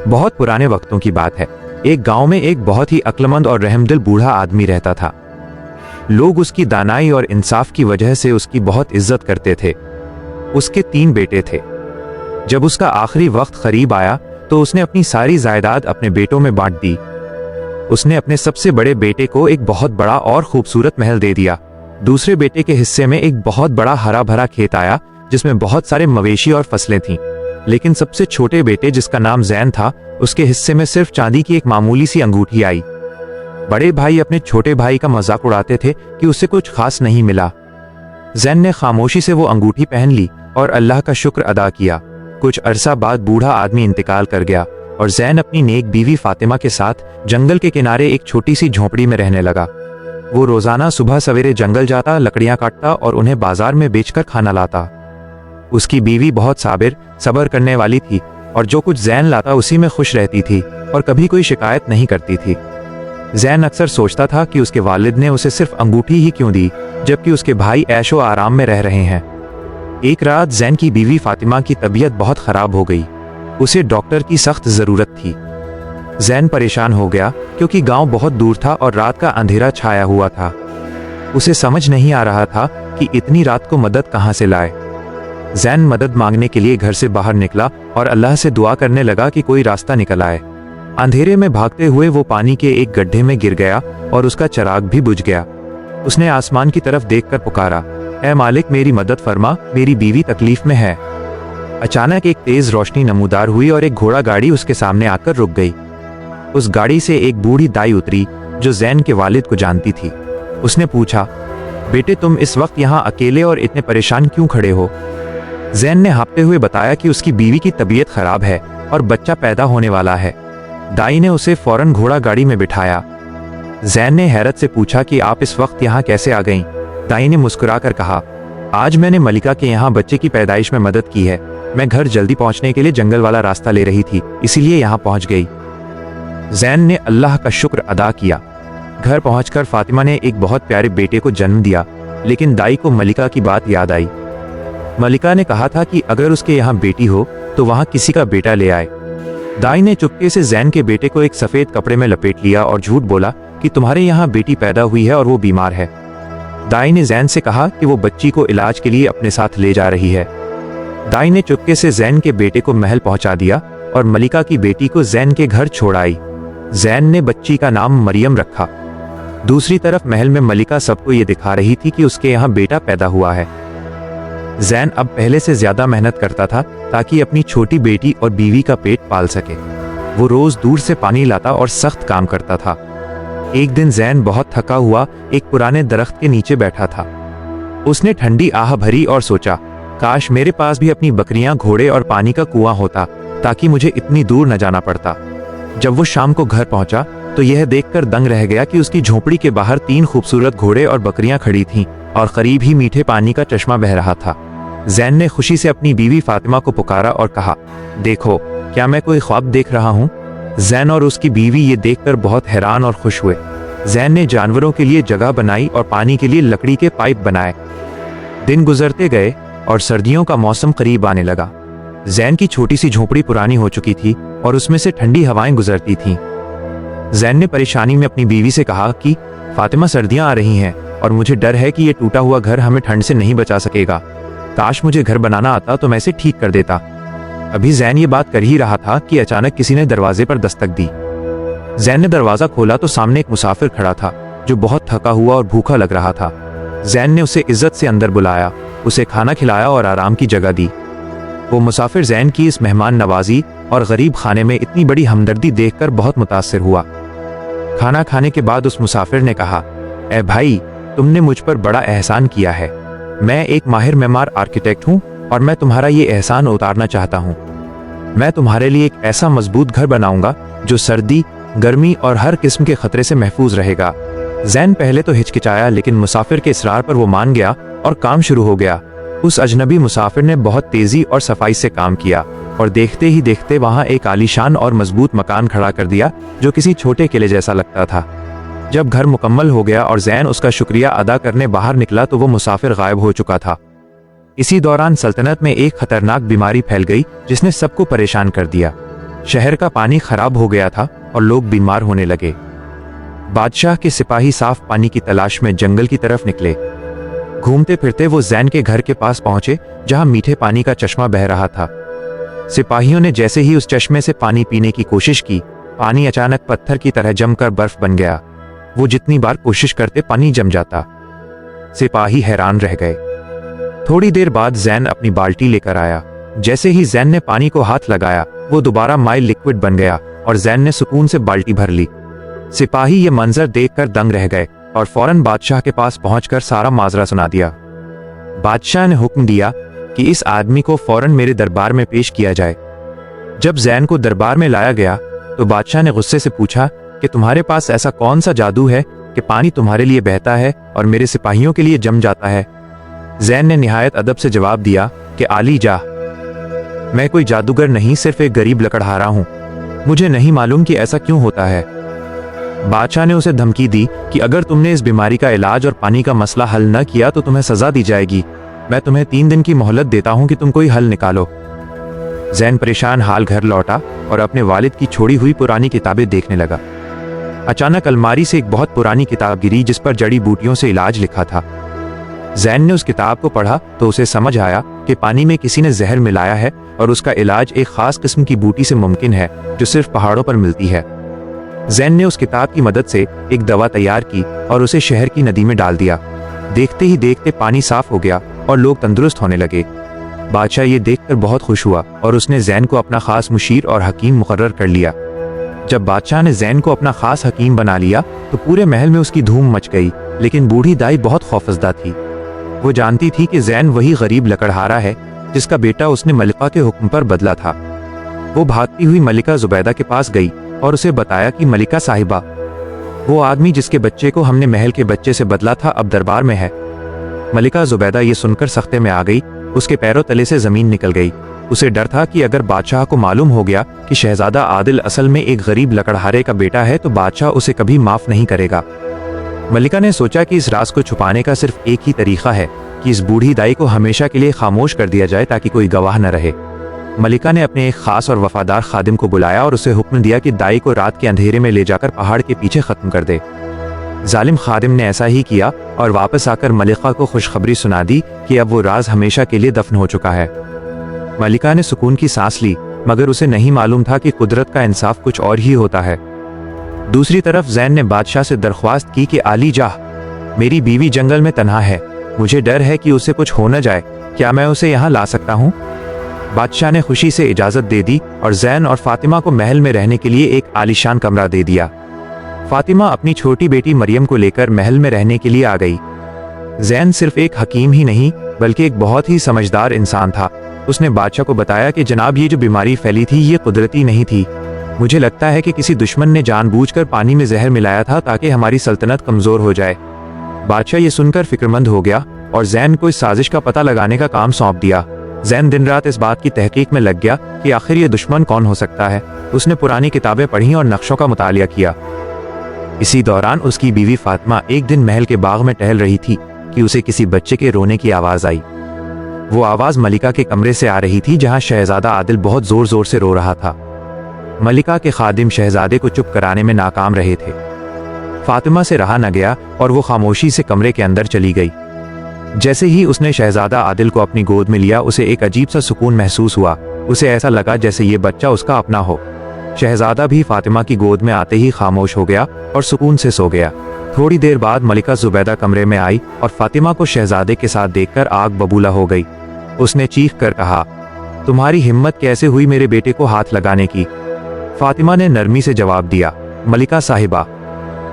बहुत पुराने वक्तों की बात है। एक गांव में एक बहुत ही अक्लमंद और रहमदिल बूढ़ा आदमी रहता था। लोग उसकी दानाई और इंसाफ की वजह से उसकी बहुत इज्जत करते थे। उसके 3 बेटे थे। जब उसका आखिरी वक्त करीब आया तो उसने अपनी सारी जायदाद अपने बेटों में बांट दी। उसने अपने सबसे बड़े बेटे को एक बहुत बड़ा और खूबसूरत महल दे दिया। दूसरे बेटे के हिस्से में एक बहुत बड़ा हरा भरा खेत आया जिसमें बहुत सारे मवेशी और फसलें थीं। लेकिन सबसे छोटे बेटे, जिसका नाम जैन था, उसके हिस्से में सिर्फ चांदी की एक मामूली सी अंगूठी आई। बड़े भाई अपने छोटे भाई का मजाक उड़ाते थे कि उसे कुछ खास नहीं मिला। जैन ने खामोशी से वो अंगूठी पहन ली और अल्लाह का शुक्र अदा किया। कुछ अरसा बाद बूढ़ा आदमी इंतकाल कर गया और जैन अपनी नेक बीवी फातिमा के साथ जंगल के किनारे एक छोटी सी झोंपड़ी में रहने लगा। वो रोजाना सुबह सवेरे जंगल जाता, लकड़ियां काटता और उन्हें बाजार में बेचकर खाना लाता। उसकी बीवी बहुत सब्र करने वाली थी और जो कुछ जैन लाता उसी में खुश रहती थी और कभी कोई शिकायत नहीं करती थी। जैन अक्सर सोचता था कि उसके वालिद ने उसे सिर्फ अंगूठी ही क्यों दी, जबकि उसके भाई ऐशो आराम में रह रहे हैं। एक रात जैन की बीवी फातिमा की तबीयत बहुत खराब हो गई। उसे डॉक्टर की सख्त जरूरत थी। जैन परेशान हो गया क्योंकि गांव बहुत दूर था और रात का अंधेरा छाया हुआ था। उसे समझ नहीं आ रहा था कि इतनी रात को मदद कहां से लाए। जैन मदद मांगने के लिए घर से बाहर निकला और अल्लाह से दुआ करने लगा कि कोई रास्ता निकल आए। अंधेरे में भागते हुए वो पानी के एक गड्ढे में गिर गया और उसका चिराग भी बुझ गया। उसने आसमान की तरफ देखकर पुकारा, ऐ मालिक मेरी मदद फरमा, मेरी बीवी तकलीफ में है। अचानक एक तेज रोशनी नमूदार हुई और एक घोड़ा गाड़ी उसके सामने आकर रुक गई। उस गाड़ी से एक बूढ़ी दाई उतरी जो जैन के वालिद को जानती थी। उसने पूछा, बेटे तुम इस वक्त यहाँ अकेले और इतने परेशान क्यों खड़े हो? जैन ने हाँफते हुए बताया कि उसकी बीवी की तबीयत खराब है और बच्चा पैदा होने वाला है। दाई ने उसे फौरन घोड़ा गाड़ी में बिठाया। जैन ने हैरत से पूछा कि आप इस वक्त यहाँ कैसे आ गईं? दाई ने मुस्कुराकर कहा, आज मैंने मलिका के यहाँ बच्चे की पैदाइश में मदद की है। मैं घर जल्दी पहुँचने के लिए जंगल वाला रास्ता ले रही थी, इसीलिए यहाँ पहुँच गई। जैन ने अल्लाह का शुक्र अदा किया। घर पहुंचकर फातिमा ने एक बहुत प्यारे बेटे को जन्म दिया, लेकिन दाई को मलिका की बात याद आई। मलिका ने कहा था कि अगर उसके यहाँ बेटी हो तो वहाँ किसी का बेटा ले आए। दाई ने चुपके से जैन के बेटे को एक सफेद कपड़े में लपेट लिया और झूठ बोला कि तुम्हारे यहाँ बेटी पैदा हुई है और वो बीमार है। दाई ने जैन से कहा कि वो बच्ची को इलाज के लिए अपने साथ ले जा रही है। दाई ने चुपके से जैन के बेटे को महल पहुंचा दिया और मलिका की बेटी को जैन के घर छोड़ आई। जैन ने बच्ची का नाम मरियम रखा। दूसरी तरफ महल में मलिका सबको ये दिखा रही थी कि उसके यहाँ बेटा पैदा हुआ है। जैन अब पहले से ज्यादा मेहनत करता था ताकि अपनी छोटी बेटी और बीवी का पेट पाल सके। वो रोज दूर से पानी लाता और सख्त काम करता था। एक दिन जैन बहुत थका हुआ एक पुराने दरख्त के नीचे बैठा था। उसने ठंडी आह भरी और सोचा, काश मेरे पास भी अपनी बकरियां, घोड़े और पानी का कुआं होता ताकि मुझे इतनी दूर न जाना पड़ता। जब वो शाम को घर पहुंचा तो यह देखकर दंग रह गया कि उसकी झोपड़ी के बाहर 3 खूबसूरत घोड़े और बकरियां खड़ी थीं और करीब ही मीठे पानी का चश्मा बह रहा था। जैन ने खुशी से अपनी बीवी फातिमा को पुकारा और कहा, देखो क्या मैं कोई ख्वाब देख रहा हूँ? जैन और उसकी बीवी ये देखकर बहुत हैरान और खुश हुए। जैन ने जानवरों के लिए जगह बनाई और पानी के लिए लकड़ी के पाइप बनाए। दिन गुजरते गए और सर्दियों का मौसम करीब आने लगा। जैन की छोटी सी झोपड़ी पुरानी हो चुकी थी और उसमें से ठंडी हवाएं गुजरती थीं। जैन ने परेशानी में अपनी बीवी से कहा कि फातिमा, सर्दियां आ रही हैं और मुझे डर है कि ये टूटा हुआ घर हमें ठंड से नहीं बचा सकेगा। काश मुझे घर बनाना आता तो मैं इसे ठीक कर देता। अभी जैन ये बात कर ही रहा था कि अचानक किसी ने दरवाजे पर दस्तक दी। जैन ने दरवाजा खोला तो सामने एक मुसाफिर खड़ा था जो बहुत थका हुआ और भूखा लग रहा था। जैन ने उसे इज्जत से अंदर बुलाया, उसे खाना खिलाया और आराम की जगह दी। वो मुसाफिर जैन की इस मेहमान नवाजी और गरीब खाने में इतनी बड़ी हमदर्दी देखकर बहुत मुतासिर हुआ। खाना खाने के बाद उस मुसाफिर ने कहा, ए भाई, तुमने मुझ पर बड़ा एहसान किया है। मैं एक माहिर मेमार आर्किटेक्ट हूँ और मैं तुम्हारा ये एहसान उतारना चाहता हूँ। मैं तुम्हारे लिए एक ऐसा मजबूत घर बनाऊंगा जो सर्दी, गर्मी और हर किस्म के खतरे से महफूज रहेगा। जैन पहले तो हिचकिचाया, लेकिन मुसाफिर के इसरार पर वो मान गया और काम शुरू हो गया। उस अजनबी मुसाफिर ने बहुत तेजी और सफाई से काम किया और देखते ही देखते वहां एक आलीशान और मजबूत मकान खड़ा कर दिया जो किसी छोटे किले जैसा लगता था। जब घर मुकम्मल हो गया और जैन उसका शुक्रिया अदा करने बाहर निकला तो वो मुसाफिर गायब हो चुका था। इसी दौरान सल्तनत में एक खतरनाक बीमारी फैल गई जिसने सबको परेशान कर दिया। शहर का पानी खराब हो गया था और लोग बीमार होने लगे। बादशाह के सिपाही साफ पानी की तलाश में जंगल की तरफ निकले। घूमते फिरते वो जैन के घर के पास पहुंचे, जहां मीठे पानी का चश्मा बह रहा था। सिपाहियों ने जैसे ही उस चश्मे से पानी पीने की कोशिश की, पानी अचानक पत्थर की तरह जमकर बर्फ बन गया। वो जितनी बार कोशिश करते पानी जम जाता। सिपाही हैरान रह गए। थोड़ी देर बाद जैन अपनी बाल्टी लेकर आया। जैसे ही जैन ने पानी को हाथ लगाया, वो दोबारा माइल लिक्विड बन गया और जैन ने सुकून से बाल्टी भर ली। सिपाही ये मंजर देखकर दंग रह गए और फौरन बादशाह के पास पहुंचकर सारा माजरा सुना दिया। बादशाह ने हुक्म दिया कि इस आदमी को फौरन मेरे दरबार में पेश किया जाए। जब जैन को दरबार में लाया गया तो बादशाह ने गुस्से से पूछा कि तुम्हारे पास ऐसा कौन सा जादू है कि पानी तुम्हारे लिए बहता है और मेरे सिपाहियों के लिए जम जाता है। जैन ने निहायत अदब से जवाब दिया कि आली जाह, मैं कोई जादूगर नहीं, सिर्फ एक गरीब लकड़हारा हूं। मुझे नहीं मालूम कि ऐसा क्यों होता है। बादशाह ने उसे धमकी दी कि अगर तुमने इस बीमारी का इलाज और पानी का मसला हल न किया तो तुम्हें सजा दी जाएगी। मैं तुम्हें 3 दिन की मोहलत देता हूं कि तुम कोई हल निकालो। जैन परेशान हाल घर लौटा और अपने वालिद की छोड़ी हुई पुरानी किताबें देखने लगा। अचानक अलमारी से एक बहुत पुरानी किताब गिरी जिस पर जड़ी बूटियों से इलाज लिखा था। जैन ने उस किताब को पढ़ा तो उसे समझ आया कि पानी में किसी ने जहर मिलाया है और उसका इलाज एक खास किस्म की बूटी से मुमकिन है जो सिर्फ पहाड़ों पर मिलती है। जैन ने उस किताब की मदद से एक दवा तैयार की और उसे शहर की नदी में डाल दिया। देखते ही देखते पानी साफ हो गया और लोग तंदुरुस्त होने लगे। बादशाह ये देखकर बहुत खुश हुआ और उसने जैन को अपना खास मुशीर और हकीम मुकर्रर कर लिया। जब बादशाह ने जैन को अपना खास हकीम बना लिया तो पूरे महल में उसकी धूम मच गई। लेकिन बूढ़ी दाई बहुत खौफजदा थी। वो जानती थी कि जैन वही गरीब लकड़हारा है जिसका बेटा उसने मलिका के हुक्म पर बदला था। वो भागती हुई मलिका जुबैदा के पास गई और उसे बताया कि मलिका साहिबा, वो आदमी जिसके बच्चे को हमने महल के बच्चे से बदला था अब दरबार में है। मलिका जुबैदा ये सुनकर सख्ते में आ गई। उसके पैरों तले से जमीन निकल गई। उसे डर था कि अगर बादशाह को मालूम हो गया कि शहजादा आदिल असल में एक गरीब लकड़हारे का बेटा है तो बादशाह उसे कभी माफ नहीं करेगा। मलिका ने सोचा कि इस राज को छुपाने का सिर्फ एक ही तरीका है कि इस बूढ़ी दाई को हमेशा के लिए खामोश कर दिया जाए ताकि कोई गवाह न रहे। मलिका ने अपने एक खास और वफादार खादिम को बुलाया और उसे हुक्म दिया कि दाई को रात के अंधेरे में ले जाकर पहाड़ के पीछे खत्म कर दे। जालिम खादिम ने ऐसा ही किया और वापस आकर मलिका को खुशखबरी सुना दी कि अब वो राज हमेशा के लिए दफन हो चुका है। मलिका ने सुकून की सांस ली, मगर उसे नहीं मालूम था कि कुदरत का इंसाफ कुछ और ही होता है। दूसरी तरफ जैन ने बादशाह से दरख्वास्त की कि आली जाह, मेरी बीवी जंगल में तन्हा है, मुझे डर है कि उसे कुछ हो न जाए, क्या मैं उसे यहाँ ला सकता हूँ? बादशाह ने खुशी से इजाजत दे दी और जैन और फातिमा को महल में रहने के लिए एक आलीशान कमरा दे दिया। फातिमा अपनी छोटी बेटी मरियम को लेकर महल में रहने के लिए आ गई। जैन सिर्फ एक हकीम ही नहीं बल्कि एक बहुत ही समझदार इंसान था। उसने बादशाह को बताया कि जनाब, ये जो बीमारी फैली थी ये कुदरती नहीं थी। मुझे लगता है कि किसी दुश्मन ने जानबूझकर पानी में जहर मिलाया था ताकि हमारी सल्तनत कमजोर हो जाए। बादशाह ये सुनकर फिक्रमंद हो गया और जैन को इस साजिश का पता लगाने का काम सौंप दिया। जैन दिन रात इस बात की तहकीक में लग गया कि आखिर ये दुश्मन कौन हो सकता है। उसने पुरानी किताबें पढ़ी और नक्शों का मुतालिया किया। इसी दौरान उसकी बीवी फातिमा एक दिन महल के बाग में टहल रही थी कि उसे किसी बच्चे के रोने की आवाज आई। वो आवाज मलिका के कमरे से आ रही थी जहां शहजादा आदिल बहुत जोर जोर से रो रहा था। मलिका के खादिम शहजादे को चुप कराने में नाकाम रहे थे। फातिमा से रहा न गया और वो खामोशी से कमरे के अंदर चली गई। जैसे ही उसने शहजादा आदिल को अपनी गोद में लिया, उसे एक अजीब सा सुकून महसूस हुआ। उसे ऐसा लगा जैसे ये बच्चा उसका अपना हो। शहजादा भी फातिमा की गोद में आते ही खामोश हो गया और सुकून से सो गया। थोड़ी देर बाद मलिका जुबैदा कमरे में आई और फातिमा को शहजादे के साथ देखकर आग बबूला हो गई। उसने चीख कर कहा, तुम्हारी हिम्मत कैसे हुई मेरे बेटे को हाथ लगाने की? फातिमा ने नरमी से जवाब दिया, मलिका साहिबा,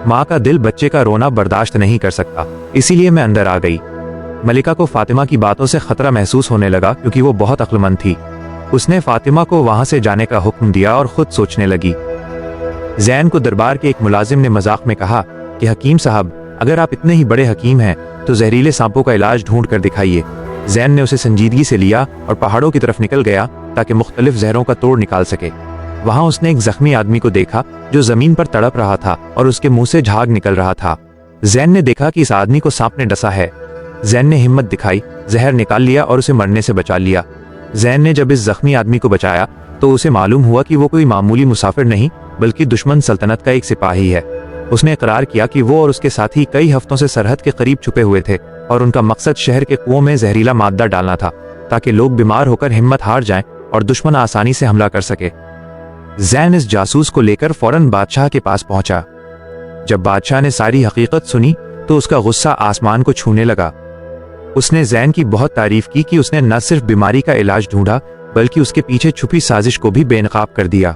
माँ का दिल बच्चे का रोना बर्दाश्त नहीं कर सकता, इसीलिए मैं अंदर आ गई। मलिका को फातिमा की बातों से खतरा महसूस होने लगा क्योंकि वो बहुत अक्लमंद थी। उसने फातिमा को वहां से जाने का हुक्म दिया और खुद सोचने लगी। जैन को दरबार के एक मुलाजिम ने मजाक में कहा कि हकीम साहब, अगर आप इतने ही बड़े हकीम हैं तो जहरीले सांपों का इलाज ढूंढ कर दिखाइए। जैन ने उसे संजीदगी से लिया और पहाड़ों की तरफ निकल गया ताकि मुख्तलिफ जहरों का तोड़ निकाल सके। वहां उसने एक जख्मी आदमी को देखा जो जमीन पर तड़प रहा था और उसके मुंह से झाग निकल रहा था। जैन ने देखा कि इस आदमी को सांप ने डसा है। जैन ने हिम्मत दिखाई, जहर निकाल लिया और उसे मरने से बचा लिया। जैन ने जब इस जख्मी आदमी को बचाया तो उसे मालूम हुआ कि वो कोई मामूली मुसाफिर नहीं बल्कि दुश्मन सल्तनत का एक सिपाही है। उसने इकरार किया कि वो और उसके साथी कई हफ्तों से सरहद के करीब छुपे हुए थे और उनका मकसद शहर के कुओं में जहरीला मादा डालना था ताकि लोग बीमार होकर हिम्मत हार जाएं और दुश्मन आसानी से हमला कर सके। जैन इस जासूस को लेकर फौरन बादशाह के पास पहुंचा। जब बादशाह ने सारी हकीकत सुनी तो उसका गुस्सा आसमान को छूने लगा। उसने जैन की बहुत तारीफ की कि उसने न सिर्फ बीमारी का इलाज ढूंढा बल्कि उसके पीछे छुपी साजिश को भी बेनकाब कर दिया।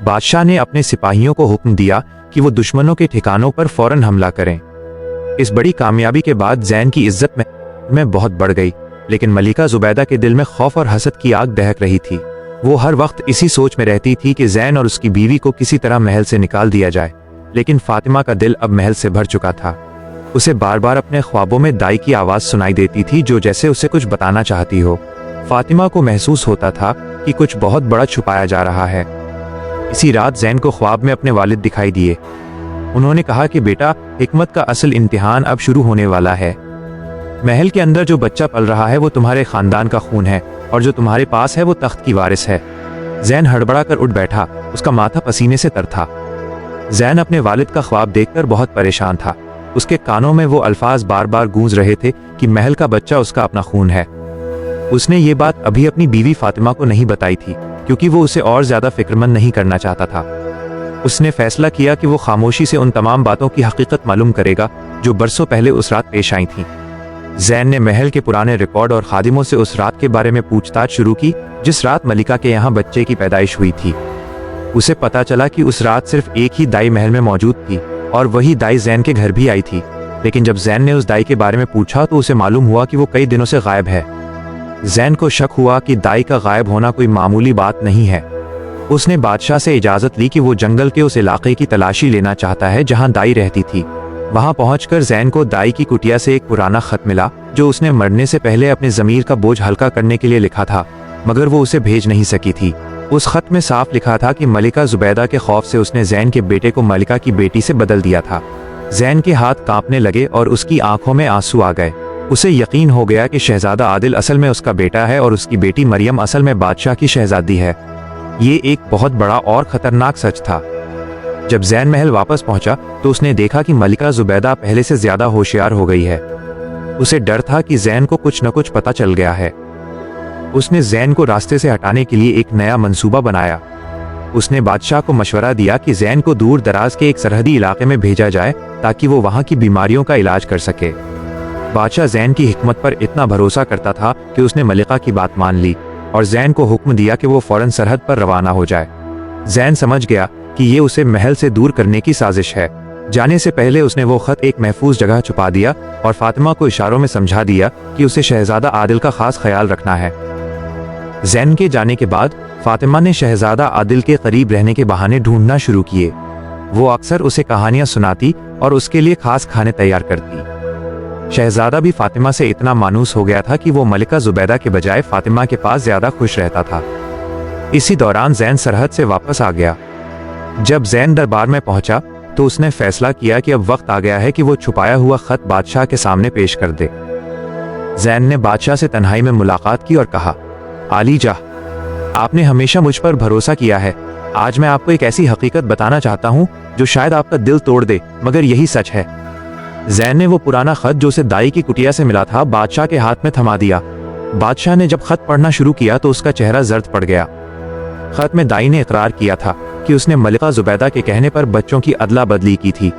बादशाह ने अपने सिपाहियों को हुक्म दिया कि वो दुश्मनों के ठिकानों पर फौरन हमला करें। इस बड़ी कामयाबी के बाद जैन की इज्जत में बहुत बढ़ गई, लेकिन मलिका जुबैदा के दिल में खौफ और हसद की आग दहक रही थी। वो हर वक्त इसी सोच में रहती थी कि जैन और उसकी बीवी को किसी तरह महल से निकाल दिया जाए, लेकिन फातिमा का दिल अब महल से भर चुका था। उसे बार बार अपने ख्वाबों में दाई की आवाज सुनाई देती थी जो जैसे उसे कुछ बताना चाहती हो। फातिमा को महसूस होता था कि कुछ बहुत बड़ा छुपाया जा रहा है। इसी रात जैन को ख्वाब में अपने वालिद दिखाई दिए। उन्होंने कहा कि बेटा, हिकमत का असल इम्तिहान अब शुरू होने वाला है। महल के अंदर जो बच्चा पल रहा है वो तुम्हारे खानदान का खून है और जो तुम्हारे पास है वो तख्त की वारिस है। जैन हड़बड़ा कर उठ बैठा, उसका माथा पसीने से तर था। जैन अपने वालिद का ख्वाब देखकर बहुत परेशान था। उसके कानों में वो अल्फाज बार बार गूंज रहे थे कि महल का बच्चा उसका अपना खून है। उसने ये बात अभी अपनी बीवी फातिमा को नहीं बताई थी क्योंकि वो उसे और ज्यादा फिक्रमंद नहीं करना चाहता था। उसने फैसला किया कि वो खामोशी से उन तमाम बातों की हकीकत मालूम करेगा जो बरसों पहले उस रात पेश आई थीं। जैन ने महल के पुराने रिकॉर्ड और खादिमों से उस रात के बारे में पूछताछ शुरू की जिस रात मलिका के यहाँ बच्चे की पैदाइश हुई थी। उसे पता चला कि उस रात सिर्फ एक ही दाई महल में मौजूद थी और वही दाई जैन के घर भी आई थी, लेकिन जब जैन ने उस दाई के बारे में पूछा तो उसे मालूम हुआ कि वो कई दिनों से गायब है। जैन को शक हुआ कि दाई का गायब होना कोई मामूली बात नहीं है। उसने बादशाह से इजाजत ली कि वो जंगल के उस इलाके की तलाशी लेना चाहता है जहां दाई रहती थी। वहां पहुंचकर जैन को दाई की कुटिया से एक पुराना खत मिला जो उसने मरने से पहले अपने जमीर का बोझ हल्का करने के लिए लिखा था, मगर वो उसे भेज नहीं सकी थी। उस खत में साफ लिखा था कि मलिका जुबैदा के खौफ से उसने जैन के बेटे को मलिका की बेटी से बदल दिया था। जैन के हाथ कांपने लगे और उसकी आंखों में आंसू आ गए। उसे यकीन हो गया कि शहजादा आदिल असल में उसका बेटा है और उसकी बेटी मरियम असल में बादशाह की शहजादी है। ये एक बहुत बड़ा और खतरनाक सच था। जब जैन महल वापस पहुंचा तो उसने देखा कि मलिका जुबैदा पहले से ज्यादा होशियार हो गई है। उसे डर था कि जैन को कुछ न कुछ पता चल गया है। उसने जैन को रास्ते से हटाने के लिए एक नया मंसूबा बनाया। उसने बादशाह को मशवरा दिया कि जैन को दूर दराज के एक सरहदी इलाके में भेजा जाए ताकि वो वहां की बीमारियों का इलाज कर सके। बादशाह जैन की हिकमत पर इतना भरोसा करता था कि उसने मलिका की बात मान ली और जैन को हुक्म दिया कि वो फौरन सरहद पर रवाना हो जाए। जैन समझ गया कि ये उसे महल से दूर करने की साजिश है। जाने से पहले उसने वो खत एक महफूज जगह छुपा दिया और फातिमा को इशारों में समझा दिया कि उसे शहजादा आदिल का खास ख्याल रखना है। जैन के जाने के बाद फातिमा ने शहजादा आदिल के करीब रहने के बहाने ढूंढना शुरू किए। वो अक्सर उसे कहानियां सुनाती और उसके लिए खास खाने तैयार करती। शहजादा भी फातिमा से इतना मानूस हो गया था कि वो मलिका जुबैदा के बजाय फातिमा के पास ज्यादा खुश रहता था। इसी दौरान जैन सरहद से वापस आ गया। जब जैन दरबार में पहुंचा तो उसने फैसला किया कि अब वक्त आ गया है कि वो छुपाया हुआ खत बादशाह के सामने पेश कर दे। जैन ने बादशाह से तन्हाई में मुलाकात की और कहा, आली जाह, आपने हमेशा मुझ पर भरोसा किया है। आज मैं आपको एक ऐसी हकीकत बताना चाहता हूँ जो शायद आपका दिल तोड़ दे, मगर यही सच है। जैन ने वो पुराना खत जो उसे दाई की कुटिया से मिला था बादशाह के हाथ में थमा दिया। बादशाह ने जब खत पढ़ना शुरू किया तो उसका चेहरा जर्द पड़ गया। खत में दाई ने इकरार किया था कि उसने मलिका जुबैदा के कहने पर बच्चों की अदला बदली की थी।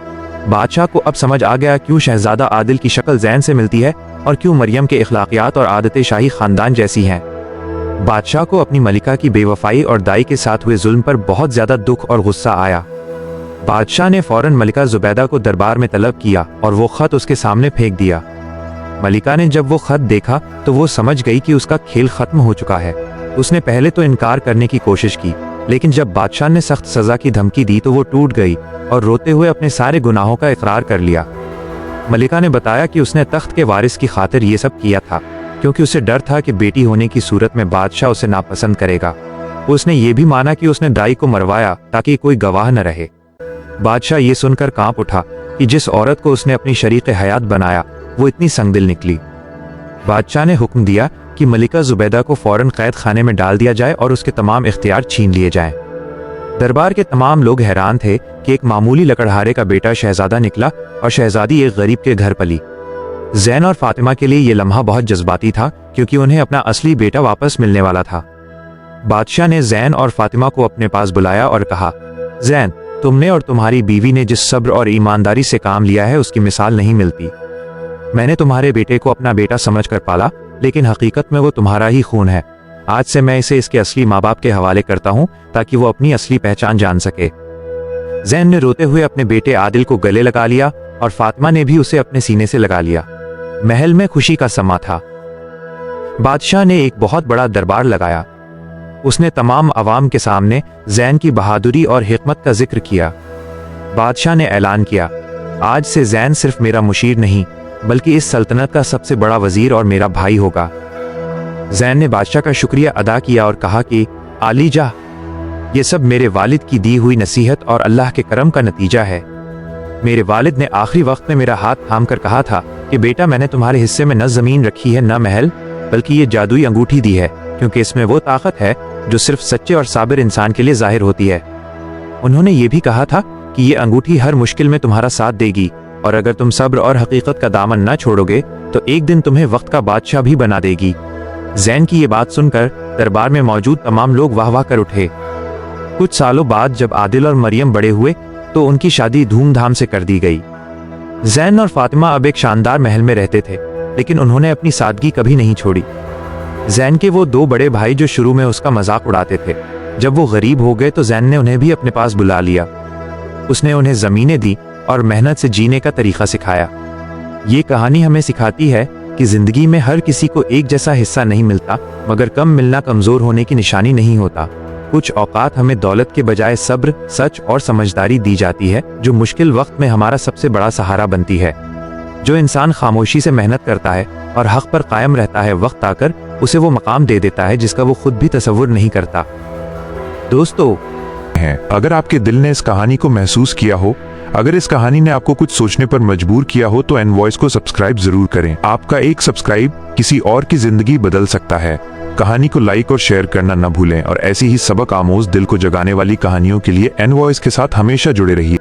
बादशाह को अब समझ आ गया क्यों शहजादा आदिल की शक्ल जैन से मिलती है और क्यों मरियम के इखलाकियात और आदतें शाही खानदान जैसी हैं। बादशाह को अपनी मलिका की बेवफाई और दाई के साथ हुए जुल्म पर बहुत ज्यादा दुख और गुस्सा आया। बादशाह ने फौरन मलिका जुबैदा को दरबार में तलब किया और वो खत उसके सामने फेंक दिया। मलिका ने जब वो खत देखा तो वो समझ गई कि उसका खेल खत्म हो चुका है। उसने पहले तो इनकार करने की कोशिश की, लेकिन जब बादशाह ने सख्त सजा की धमकी दी तो वो टूट गई और रोते हुए अपने सारे गुनाहों का इकरार कर लिया। मलिका ने बताया कि उसने तख्त के वारिस की खातिर ये सब किया था क्योंकि उसे डर था कि बेटी होने की सूरत में बादशाह उसे नापसंद करेगा। उसने ये भी माना कि उसने दाई को मरवाया ताकि कोई गवाह न रहे। बादशाह ये सुनकर कांप उठा कि जिस औरत को उसने अपनी शरीक हयात बनाया वो इतनी संगदिल निकली। बादशाह ने हुक्म दिया कि मलिका जुबैदा को फौरन कैद खाने में डाल दिया जाए और उसके तमाम इख्तियार छीन लिए जाएं। दरबार के तमाम लोग हैरान थे कि एक मामूली लकड़हारे का बेटा शहजादा निकला और शहजादी एक गरीब के घर पली। जैन और फातिमा के लिए यह लम्हा बहुत जज्बाती था, क्योंकि उन्हें अपना असली बेटा वापस मिलने वाला था। बादशाह ने जैन और फातिमा को अपने पास बुलाया और कहा, जैन, तुमने और तुम्हारी बीवी ने जिस सब्र और ईमानदारी से काम लिया है उसकी मिसाल नहीं मिलती। मैंने तुम्हारे बेटे को अपना बेटा समझकर पाला, लेकिन हकीकत में वो तुम्हारा ही खून है। आज से मैं इसे इसके असली माँ बाप के हवाले करता हूँ ताकि वो अपनी असली पहचान जान सके। जैन ने रोते हुए अपने बेटे आदिल को गले लगा लिया और फातिमा ने भी उसे अपने सीने से लगा लिया। महल में खुशी का समा था। बादशाह ने एक बहुत बड़ा दरबार लगाया। उसने तमाम अवाम के सामने जैन की बहादुरी और हिकमत का जिक्र किया। बादशाह ने ऐलान किया, आज से जैन सिर्फ मेरा मुशीर नहीं बल्कि इस सल्तनत का सबसे बड़ा वजीर और मेरा भाई होगा। जैन ने बादशाह का शुक्रिया अदा किया और कहा कि आलीजा, ये सब मेरे वालिद की दी हुई नसीहत और अल्लाह के करम का नतीजा है। मेरे वालिद ने आखिरी वक्त में मेरा हाथ थाम कर कहा था कि बेटा, मैंने तुम्हारे हिस्से में न जमीन रखी है न महल, बल्कि ये जादुई अंगूठी दी है, क्योंकि इसमें वो ताकत है जो सिर्फ सच्चे और साबिर इंसान के लिए जाहिर होती है। उन्होंने ये भी कहा था कि ये अंगूठी हर मुश्किल में तुम्हारा साथ देगी, और अगर तुम सब्र और हकीकत का दामन न छोड़ोगे तो एक दिन तुम्हें वक्त का बादशाह भी बना देगी। जैन की ये बात सुनकर दरबार में मौजूद तमाम लोग वाह वाह कर उठे। कुछ सालों बाद जब आदिल और मरियम बड़े हुए तो उनकी शादी धूमधाम से कर दी गई। जैन और फातिमा अब एक शानदार महल में रहते थे, लेकिन उन्होंने अपनी सादगी कभी नहीं छोड़ी। जैन के वो दो बड़े भाई जो शुरू में उसका मजाक उड़ाते थे, जब वो गरीब हो गए तो जैन ने उन्हें भी अपने पास बुला लिया। उसने उन्हें जमीनें दी और मेहनत से जीने का तरीका सिखाया। ये कहानी हमें सिखाती है कि जिंदगी में हर किसी को एक जैसा हिस्सा नहीं मिलता, मगर कम मिलना कमजोर होने की निशानी नहीं होता। कुछ औकात हमें दौलत के बजाय सब्र, सच और समझदारी दी जाती है, जो मुश्किल वक्त में हमारा सबसे बड़ा सहारा बनती है। जो इंसान खामोशी से मेहनत करता है और हक पर कायम रहता है, वक्त आकर उसे वो मकाम दे देता है जिसका वो खुद भी तसव्वुर नहीं करता। दोस्तों, अगर आपके दिल ने इस कहानी को महसूस किया हो, अगर इस कहानी ने आपको कुछ सोचने पर मजबूर किया हो, तो एन वॉइस को सब्सक्राइब जरूर करें। आपका एक सब्सक्राइब किसी और की जिंदगी बदल सकता है। कहानी को लाइक और शेयर करना न भूलें, और ऐसी ही सबक आमोज, दिल को जगाने वाली कहानियों के लिए एन वॉइस के साथ हमेशा जुड़े रहिए।